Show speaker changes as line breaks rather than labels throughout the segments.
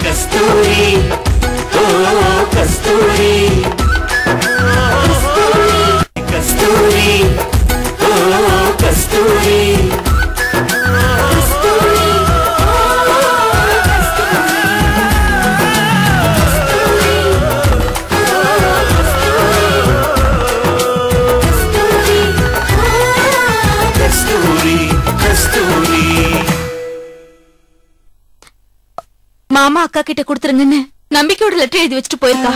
கஸ்தூரி ஓ கஸ்தூரி கஸ்தூரி ஓ கஸ்தூரி
மாமா அக்கா கிட்ட கொடுத்துருங்கன்னு நம்பிக்கையோட லெட்டர் எழுதி வச்சுட்டு போயிருக்கா.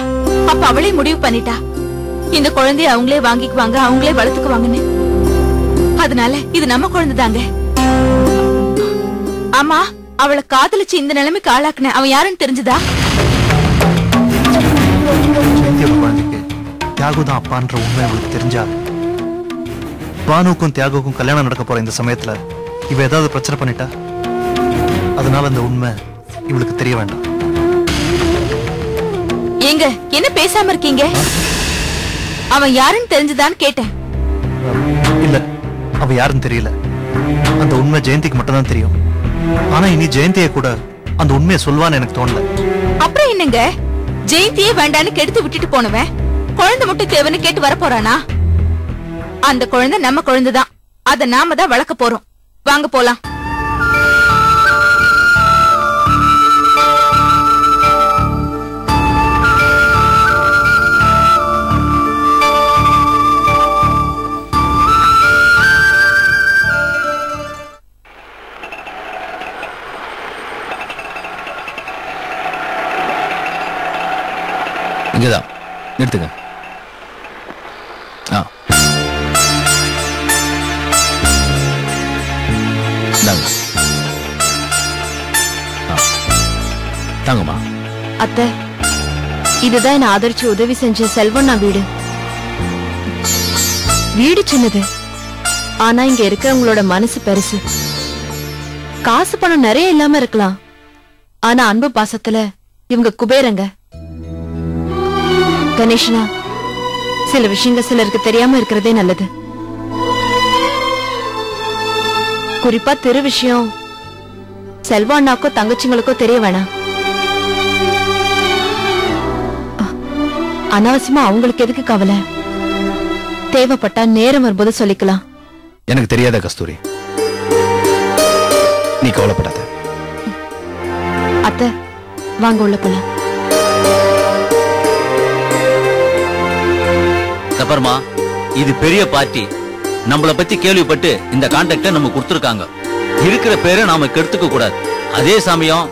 அப்ப அவளே முடிவு பண்ணிட்டா இந்த குழந்தைய அவங்களே வாங்கிக்குவாங்க, அவங்களே வளர்த்துக்குவாங்கன்னு. அதனால இது நம்ம குழந்தைதாங்க. ஆமா, அவளை காதலிச்சு இந்த நிலைமைக்கு ஆளாக்குன அவன் யாருன்னு தெரிஞ்சுதா?
குழந்தைக்கு தியாகு தான் அப்பான்ற உண்மை அவளுக்கு தெரிஞ்சா பானுக்கும் தியாகுக்கும் கல்யாணம் நடக்க போற இந்த சமயத்துல இவ ஏதாவது பிரச்சனை பண்ணிட்டா, அதனால அந்த உண்மை இவளுக்கு தெரிய வேண்டாம்.
ஏங்க என்ன பேசாம இருக்கீங்க? அவன் யாருன்னு தெரிஞ்சுதான்னு கேட்டேன்.
இல்ல, அவ யாருன்னு தெரியல. அந்த உண்மை ஜெயந்திக்கு மட்டும் தான் தெரியும். ஆனா இனி ஜெயந்தியை கூட அந்த உண்மையை சொல்வான்னு எனக்கு தோணல.
அப்புறம் என்னங்க, ஜெயந்தியே வேண்டான்னு கெடுத்து விட்டுட்டு போனவன் குழந்தை மட்டும் தேவைன்னு கேட்டு வர போறானா? அந்த குழந்தை நம்ம குழந்தைதான், அத நாம தான் வளர்க்க போறோம். வாங்க போலாம்.
இங்கதான் நிறுத்துங்க. தாங்கம்மா.
அத்தை, இதுதான் என்ன ஆதரிச்சு உதவி செஞ்ச செல்வண்ணா வீடு. வீடு சின்னது, ஆனா இங்க இருக்கிறவங்களோட மனசு பெருசு. காசு பணம் நிறைய இல்லாம இருக்கலாம், ஆனா அன்பு பாசத்துல இவங்க குபேரங்க. கணேஷனா, சில விஷயங்கள் சிலருக்கு தெரியாம இருக்கிறதே நல்லது. குறிப்பா திரு விஷயம் செல்வாண்ணாக்கோ தங்கச்சிங்களுக்கோ தெரிய வேணாம். அனாவசியமா அவங்களுக்கு எதுக்கு கவலை? தேவைப்பட்டா நேரம் வரும்போது சொல்லிக்கலாம்.
எனக்கு தெரியாத கஸ்தூரி, நீ கவலைப்படாத.
அத்தை, வாங்க உள்ள போலாம்.
தப்பர்மா, இது பெரிய பார்ட்டி. நம்மள பத்தி கேள்விப்பட்டு இந்த கான்டாக்ட நம்ம கொடுத்திருக்காங்க. இருக்கிற பேரை நாம கெடுத்துக்க கூடாது. அதே சமயம்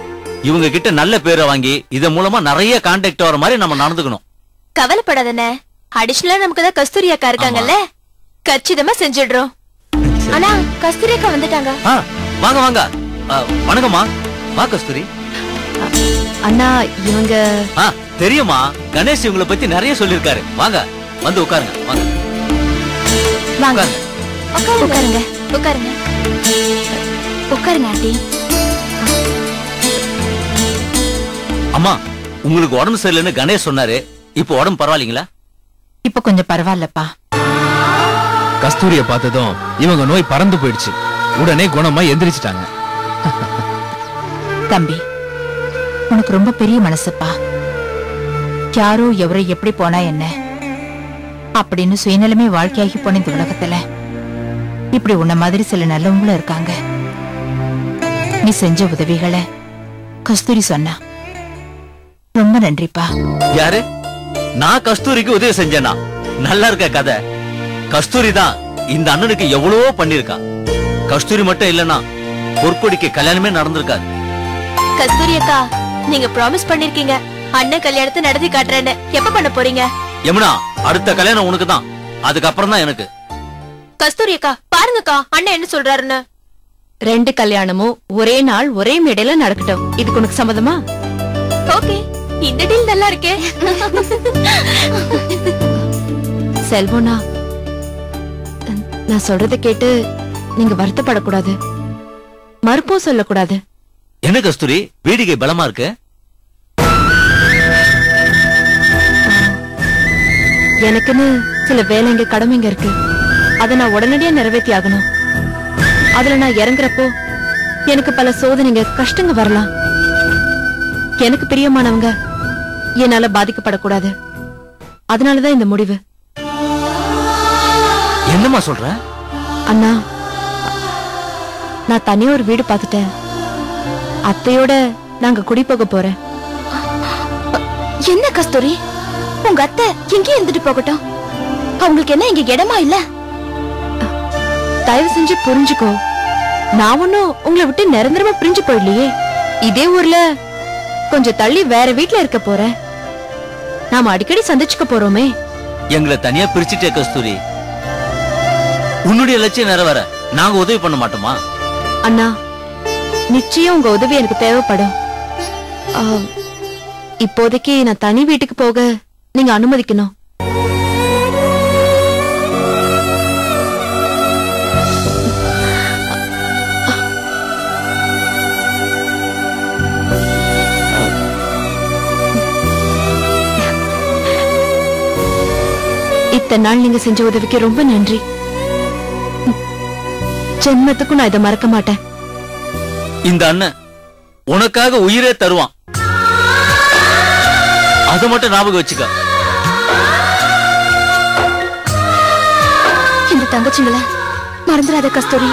இவங்க கிட்ட நல்ல பேரை வாங்கி இதன் மூலமா நிறைய கான்டாக்ட் வர மாதிரி நம்ம நடந்துக்கணும்.
கவலைப்படாதே, அடிஷனலா நமக்கு தான் கஸ்தூரி அக்கா இருக்காங்கல்ல, கச்சிதமா செஞ்சிடுறோம். ஆனா கஸ்தூரி அக்கா வந்துட்டாங்க.
வாங்க வாங்க. வணக்கம்மா. வா கஸ்தூரி.
அண்ணா, இவங்க
தெரியுமா, கணேஷ் இவங்கள பத்தி நிறைய சொல்லிருக்காரு. வாங்க வந்து உட்காருங்க. வாங்க
வாங்க உட்காருங்க. உட்காருங்க உட்காருங்க ஆண்டி.
அம்மா, உங்களுக்கு உடம்பு சரியில்லைன்னு கணேஷ் சொன்னாரு. இப்ப உடம்பு பரவாயில்லைங்களா?
இப்ப கொஞ்சம் பரவாயில்லப்பா.
கஸ்தூரிய பார்த்ததும் இவங்க நோய் பறந்து போயிடுச்சு. உடனே குணமா எந்திரிச்சிட்டாங்க.
தம்பி, உனக்கு ரொம்ப பெரிய மனசுப்பா. யாரோ எவரோ எப்படி போனா என்ன அப்படின்னு சுயநலமே வாழ்க்கையாகி போன இந்த உலகத்துல இப்படி உன்ன மாதிரி சில நல்லவங்களும் இருக்காங்க. நீ செஞ்ச உதவிகளை கஸ்தூரி சொன்னா. ரொம்ப நன்றிப்பா.
யாரு? நான் கஸ்தூரிக்கு உதவி செஞ்சேனா? நல்லா இருக்க கதை. கஸ்தூரி தான் இந்த அண்ணனுக்கு எவ்வளவோ பண்ணிருக்கா. கஸ்தூரி மட்டும் இல்லனா பொற்கொடிக்கு கல்யாணமே நடந்திருக்காது.
கஸ்தூரி அக்கா, நீங்க ப்ராமிஸ் பண்ணிருக்கீங்க அண்ணன் கல்யாணத்தை நடத்தி காட்டுறேன்னு. எப்ப பண்ண போறீங்க?
யமுனா, அடுத்த கல்யாணம் உனக்கு தான், அதுக்கப்புறம் தான் எனக்கு.
கஸ்தூரி அக்கா பாருங்கக்கா, அண்ணன் என்ன சொல்றாருன்னு.
2 கல்யாணமும் ஒரே நாள் ஒரே மேடையில நடக்கட்டும். இதுக்கு உனக்கு சம்மதமா?
ஓகே, இந்த டீல் நல்லா இருக்கே.
செல்வனா, நான் சொல்றத கேட்டு நீங்க வருத்தப்படக்கூடாது, மறுப்பும் சொல்லக்கூடாது.
என்ன கஸ்தூரி, வீடிகை பலமா இருக்கு?
எனக்குன்னு சில வேலைங்க கடமைங்க இருக்கு. அதை நான் உடனடியா நிறைவேற்றி ஆகணும். அதுல நான் இறங்குறப்போ எனக்கு பல சோதனைங்க கஷ்டங்க வரலாம். எனக்கு பிரியமானவங்க என்னால பாதிக்கப்படக்கூடாது. அதனாலதான் இந்த முடிவு.
என்னம்மா சொல்ற?
அண்ணா, நான் தனியா ஒரு வீடு பார்த்துட்டேன். அத்தையோட நாங்க குடி போக போறேன்.
என்ன கஸ்தூரி, உங்க அத்தை எங்கே இருந்துட்டு போகட்டும். அவங்களுக்கு என்ன இங்க இடமா இல்ல?
தயவு செஞ்சு புரிஞ்சுக்கோ. நான் ஒன்னும் உங்களை விட்டு நிரந்தரமா பிரிஞ்சு போயிடலையே. இதே ஊர்ல கொஞ்சம் தள்ளி வேற வீட்டுல இருக்க போறேன். நாம அடிக்கடி சந்திச்சுக்க போறோமே.
எங்களை தனியா பிரிச்சுட்டே கஸ்தூரி. உன்னுடைய லட்சியம் நிறைவேற நாங்க உதவி பண்ண மாட்டோமா?
அண்ணா, நிச்சயம் உங்க உதவி எனக்கு தேவைப்படும். இப்போதைக்கு நான் தனி வீட்டுக்கு போக நீங்க அனுமதிக்கணும். இத்தனை நாள் நீங்க செஞ்ச உதவிக்கு ரொம்ப நன்றி. ஜென்மத்துக்கும் நான் இதை மறக்க மாட்டேன்.
இந்த அண்ணன் உனக்காக உயிரே தருவான். அதை மட்டும் ஞாபகம் வச்சுக்க.
இந்த தங்கச்சிங்களை மறந்துடாத கஸ்தூரி.